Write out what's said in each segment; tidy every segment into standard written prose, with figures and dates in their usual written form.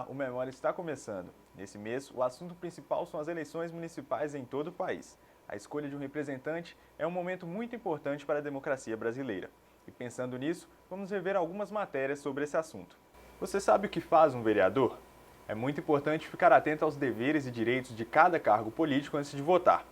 Olá, o Memória está começando. Nesse mês, o assunto principal são as eleições municipais em todo o país. A escolha de um representante é um momento muito importante para a democracia brasileira. E pensando nisso, vamos rever algumas matérias sobre esse assunto. Você sabe o que faz um vereador? É muito importante ficar atento aos deveres e direitos de cada cargo político antes de votar.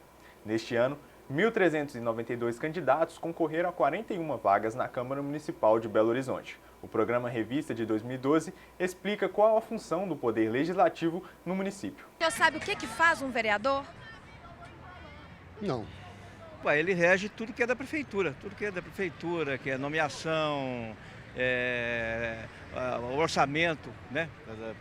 Neste ano, 1.392 candidatos concorreram a 41 vagas na Câmara Municipal de Belo Horizonte. O programa Revista de 2012 explica qual a função do Poder Legislativo no município. Você sabe o que faz um vereador? Não. Ele rege tudo que é nomeação, o orçamento, né,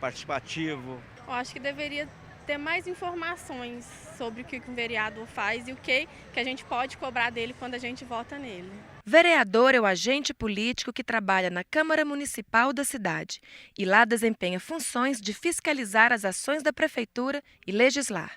participativo. Eu acho que deveria ter mais informações sobre o que um vereador faz e o que a gente pode cobrar dele quando a gente vota nele. Vereador é o agente político que trabalha na Câmara Municipal da cidade e lá desempenha funções de fiscalizar as ações da prefeitura e legislar.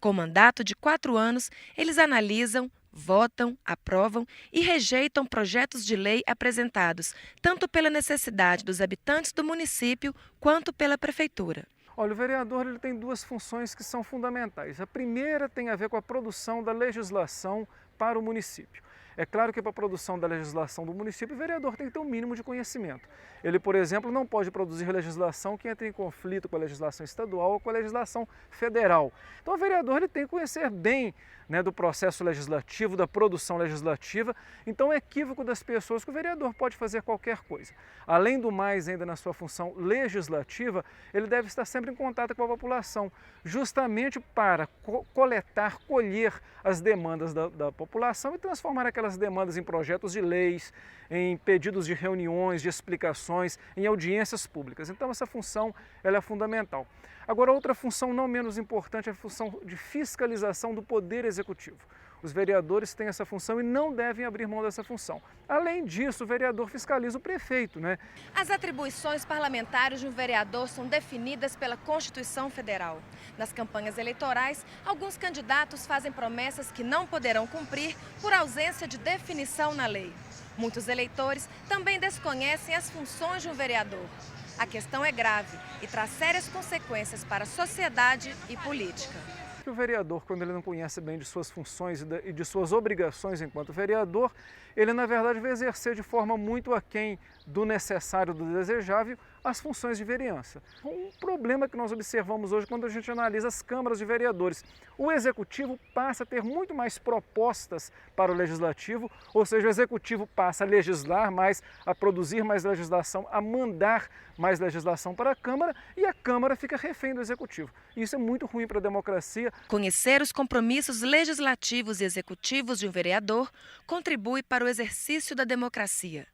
Com mandato de 4 anos, eles analisam, votam, aprovam e rejeitam projetos de lei apresentados, tanto pela necessidade dos habitantes do município quanto pela prefeitura. Olha, o vereador ele tem duas funções que são fundamentais. A primeira tem a ver com a produção da legislação para o município. É claro que para a produção da legislação do município, o vereador tem que ter um mínimo de conhecimento. Ele, por exemplo, não pode produzir legislação que entre em conflito com a legislação estadual ou com a legislação federal. Então, o vereador ele tem que conhecer bem, né, do processo legislativo, da produção legislativa. Então, é equívoco das pessoas que o vereador pode fazer qualquer coisa. Além do mais, ainda na sua função legislativa, ele deve estar sempre em contato com a população, justamente para coletar, colher as demandas da população e transformar aquelas demandas em projetos de leis, em pedidos de reuniões, de explicações, em audiências públicas. Então, essa função ela é fundamental. Agora, outra função não menos importante é a função de fiscalização do Poder Executivo. Os vereadores têm essa função e não devem abrir mão dessa função. Além disso, o vereador fiscaliza o prefeito, né? As atribuições parlamentares de um vereador são definidas pela Constituição Federal. Nas campanhas eleitorais, alguns candidatos fazem promessas que não poderão cumprir por ausência de definição na lei. Muitos eleitores também desconhecem as funções de um vereador. A questão é grave e traz sérias consequências para a sociedade e política. O vereador, quando ele não conhece bem de suas funções e de suas obrigações enquanto vereador, ele na verdade vai exercer de forma muito aquém do necessário, do desejável, as funções de vereança. Um problema que nós observamos hoje quando a gente analisa as câmaras de vereadores. O executivo passa a ter muito mais propostas para o legislativo, ou seja, o executivo passa a legislar mais, a produzir mais legislação, a mandar mais legislação para a Câmara e a Câmara fica refém do executivo. Isso é muito ruim para a democracia. Conhecer os compromissos legislativos e executivos de um vereador contribui para o exercício da democracia.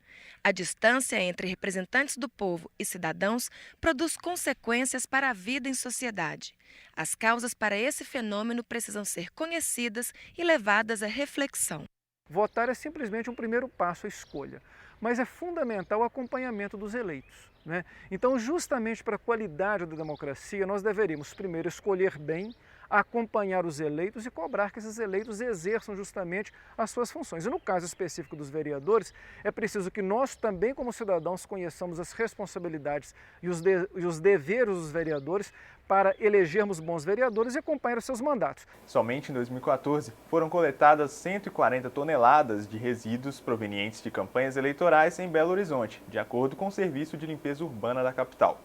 A distância entre representantes do povo e cidadãos produz consequências para a vida em sociedade. As causas para esse fenômeno precisam ser conhecidas e levadas à reflexão. Votar é simplesmente um primeiro passo à escolha, mas é fundamental o acompanhamento dos eleitos, né? Então, justamente para a qualidade da democracia, nós deveríamos primeiro escolher bem, acompanhar os eleitos e cobrar que esses eleitos exerçam justamente as suas funções. E no caso específico dos vereadores, é preciso que nós também, como cidadãos, conheçamos as responsabilidades e os deveres dos vereadores para elegermos bons vereadores e acompanhar os seus mandatos. Somente em 2014 foram coletadas 140 toneladas de resíduos provenientes de campanhas eleitorais em Belo Horizonte, de acordo com o Serviço de Limpeza Urbana da capital.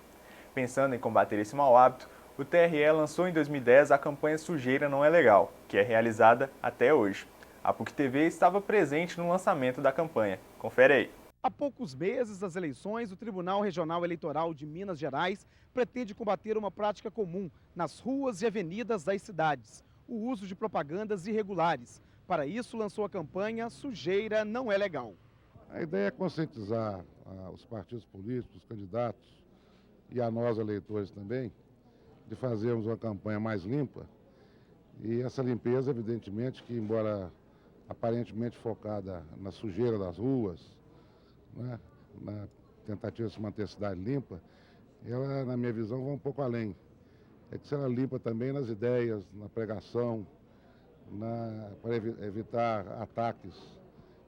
Pensando em combater esse mau hábito, o TRE lançou em 2010 a campanha Sujeira Não é Legal, que é realizada até hoje. A PUC TV estava presente no lançamento da campanha. Confere aí. Há poucos meses das eleições, o Tribunal Regional Eleitoral de Minas Gerais pretende combater uma prática comum nas ruas e avenidas das cidades: o uso de propagandas irregulares. Para isso, lançou a campanha Sujeira Não é Legal. A ideia é conscientizar os partidos políticos, os candidatos e a nós, eleitores também, de fazermos uma campanha mais limpa. E essa limpeza, evidentemente, que embora aparentemente focada na sujeira das ruas, né, na tentativa de se manter a cidade limpa, ela, na minha visão, vai um pouco além. É que será limpa também nas ideias, na pregação, para evitar ataques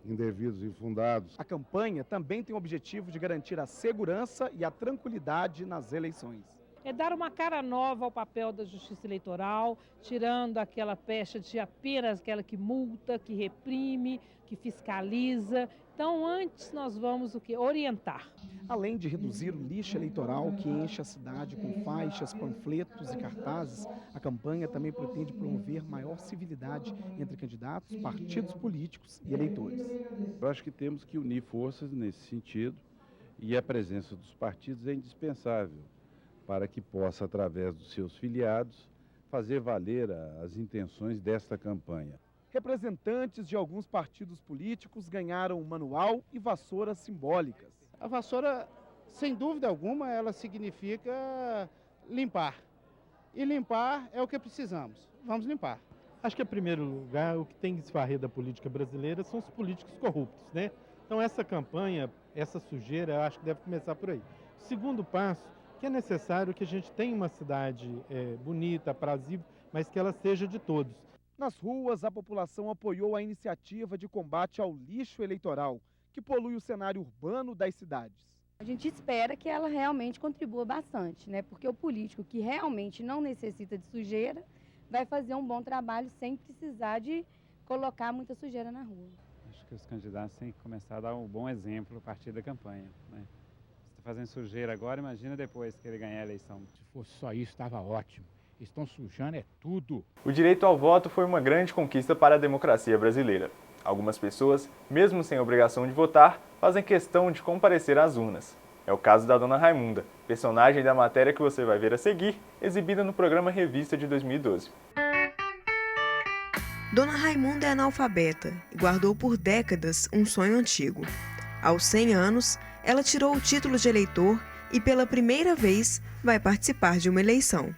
indevidos e infundados. A campanha também tem o objetivo de garantir a segurança e a tranquilidade nas eleições. é dar uma cara nova ao papel da justiça eleitoral, tirando aquela pecha de apenas aquela que multa, que reprime, que fiscaliza. Então, antes nós vamos o quê? Orientar. Além de reduzir o lixo eleitoral que enche a cidade com faixas, panfletos e cartazes, a campanha também pretende promover maior civilidade entre candidatos, partidos políticos e eleitores. Eu acho que temos que unir forças nesse sentido e a presença dos partidos é indispensável para que possa, através dos seus filiados, fazer valer as intenções desta campanha. Representantes de alguns partidos políticos ganharam um manual e vassouras simbólicas. A vassoura, sem dúvida alguma, ela significa limpar. E limpar é o que precisamos. Vamos limpar. Acho que, em primeiro lugar, o que tem que se varrer da política brasileira são os políticos corruptos, né? Então, essa campanha, essa sujeira, eu acho que deve começar por aí. Segundo passo, que é necessário que a gente tenha uma cidade bonita, aprazível, mas que ela seja de todos. Nas ruas, a população apoiou a iniciativa de combate ao lixo eleitoral, que polui o cenário urbano das cidades. A gente espera que ela realmente contribua bastante, né? Porque o político que realmente não necessita de sujeira vai fazer um bom trabalho sem precisar de colocar muita sujeira na rua. Acho que os candidatos têm que começar a dar um bom exemplo a partir da campanha, né? Se está fazendo sujeira agora, imagina depois que ele ganhar a eleição. Se fosse só isso, estava ótimo. Estão sujando é tudo. O direito ao voto foi uma grande conquista para a democracia brasileira. Algumas pessoas, mesmo sem obrigação de votar, fazem questão de comparecer às urnas. É o caso da Dona Raimunda, personagem da matéria que você vai ver a seguir, exibida no programa Revista de 2012. Dona Raimunda é analfabeta e guardou por décadas um sonho antigo. Aos 100 anos, ela tirou o título de eleitor e pela primeira vez vai participar de uma eleição.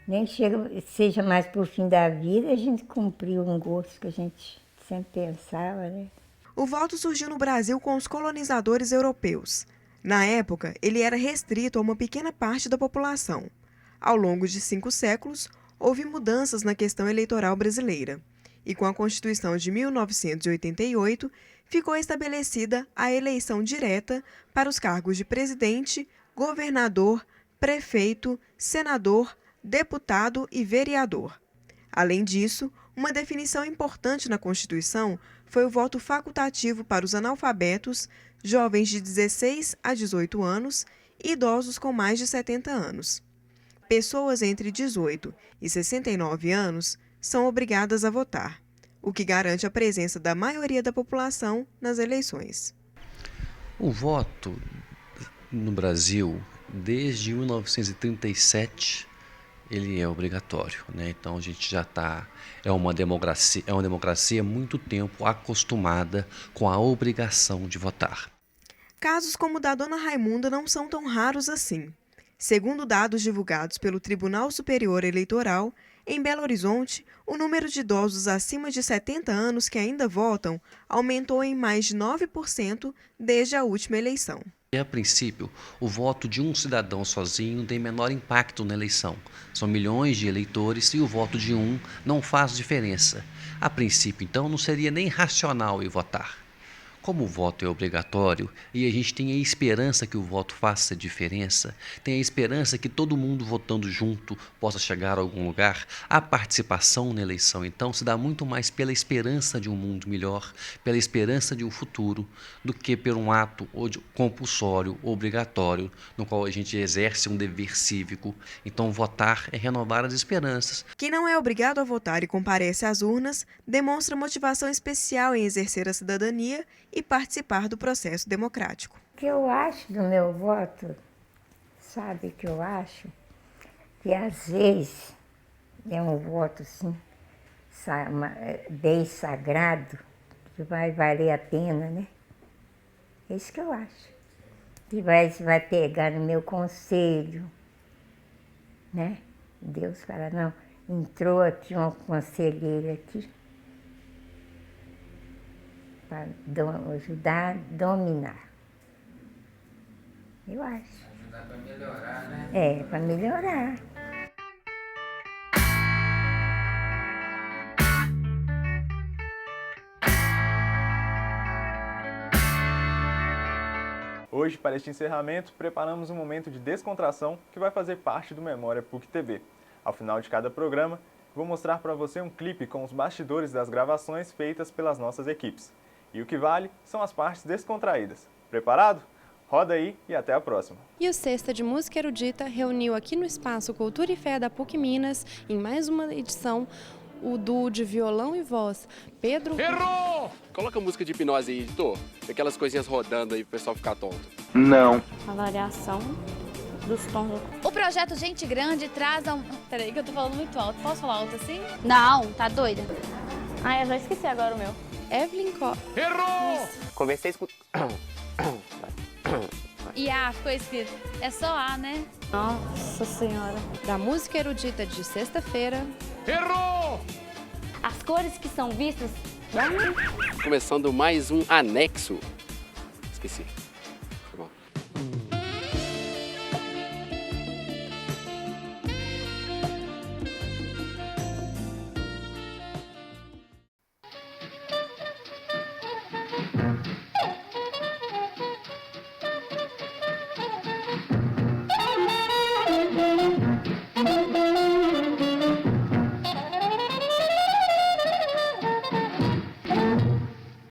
Nem que seja mais para o fim da vida, a gente cumpriu um gosto que a gente sempre pensava, né? O voto surgiu no Brasil com os colonizadores europeus. Na época, ele era restrito a uma pequena parte da população. Ao longo de 5 séculos, houve mudanças na questão eleitoral brasileira. E com a Constituição de 1988, ficou estabelecida a eleição direta para os cargos de presidente, governador, prefeito, senador, deputado e vereador. Além disso, uma definição importante na Constituição foi o voto facultativo para os analfabetos, jovens de 16 a 18 anos e idosos com mais de 70 anos. Pessoas entre 18 e 69 anos são obrigadas a votar, o que garante a presença da maioria da população nas eleições. O voto no Brasil, desde 1937, ele é obrigatório, né? Então a gente já está, é uma democracia há muito tempo acostumada com a obrigação de votar. Casos como o da Dona Raimunda não são tão raros assim. Segundo dados divulgados pelo Tribunal Superior Eleitoral, em Belo Horizonte, o número de idosos acima de 70 anos que ainda votam aumentou em mais de 9% desde a última eleição. A princípio, o voto de um cidadão sozinho tem menor impacto na eleição. São milhões de eleitores e o voto de um não faz diferença. A princípio, então, não seria nem racional ir votar. Como o voto é obrigatório e a gente tem a esperança que o voto faça diferença, tem a esperança que todo mundo votando junto possa chegar a algum lugar, a participação na eleição então se dá muito mais pela esperança de um mundo melhor, pela esperança de um futuro, do que por um ato compulsório, obrigatório, no qual a gente exerce um dever cívico. Então votar é renovar as esperanças. Quem não é obrigado a votar e comparece às urnas, demonstra motivação especial em exercer a cidadania e participar do processo democrático. O que eu acho do meu voto, sabe o que eu acho? Que às vezes é um voto assim, bem sagrado, que vai valer a pena, né? É isso que eu acho. Que vai pegar no meu conselho, né? Deus fala, não, entrou aqui um conselheiro aqui, para ajudar a dominar. Eu acho. Ajudar para melhorar, né? É, para melhorar. Hoje, para este encerramento, preparamos um momento de descontração que vai fazer parte do Memória PUC TV. Ao final de cada programa, vou mostrar para você um clipe com os bastidores das gravações feitas pelas nossas equipes. E o que vale são as partes descontraídas. Preparado? Roda aí e até a próxima. E o Sexta de Música Erudita reuniu aqui no Espaço Cultura e Fé da PUC Minas, em mais uma edição, o duo de violão e voz, Pedro... Errou! Coloca música de hipnose aí, editor. Aquelas coisinhas rodando aí pro pessoal ficar tonto. Não. A variação dos tons. O projeto Gente Grande traz a... Peraí que eu tô falando muito alto. Posso falar alto assim? Não, tá doida. Ai, eu já esqueci agora o meu. Evelyn Errou! Conversei com... E A ficou escrito. É só A, né? Nossa Senhora. Da Música Erudita de sexta-feira. Errou! As cores que são vistas... Começando mais um anexo. Esqueci.